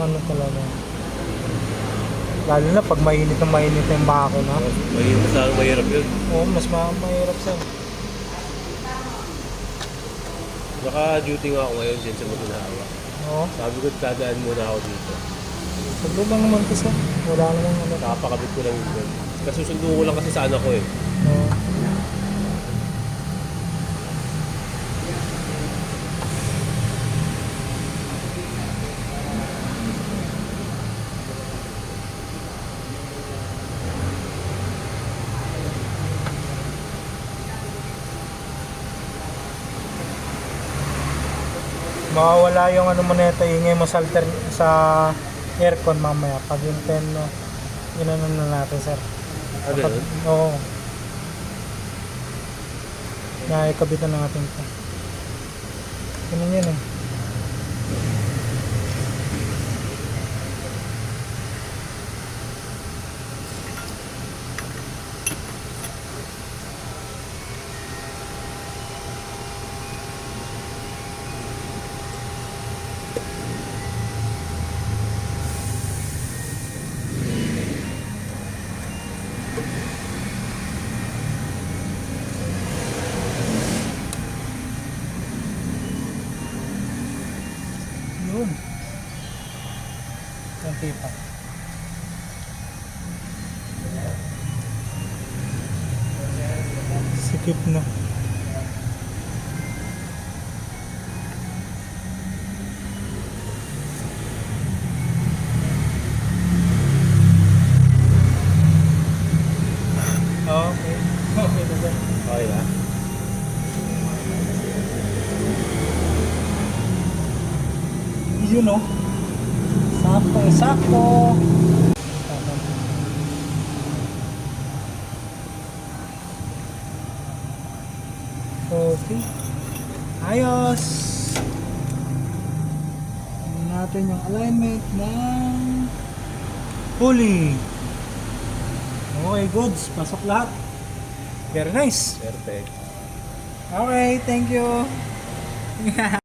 ano talaga. Lalo na pag mainit yung bako na. Mahirap yun. Oo, mas mahirap sir. Naka-duty nga ako ngayon din sa Magunawa. Oo. Sabi ko, dadaan muna ako dito. Saglit lang naman to sir. Wala namang ano. Nakapakabit ko lang yun. Kasusundo ko lang kasi sa anak ko eh. Oo. Mawawala yung ano mo nito, ingay mo sa aircon mamaya pag yung 10 no, yun ano na natin sir. Ano Kapag, yun? oo. Nakikabitan na natin ito. Ganun yun eh. Yun. Konti pa. Sikip na. Okay. Okay na sir. Okay na? Yun o. Sakto. Okay. Ayos. Tingnan natin yung alignment ng pulley. Okay, goods. Pasok lahat. Very nice. Perfect. Okay, thank you.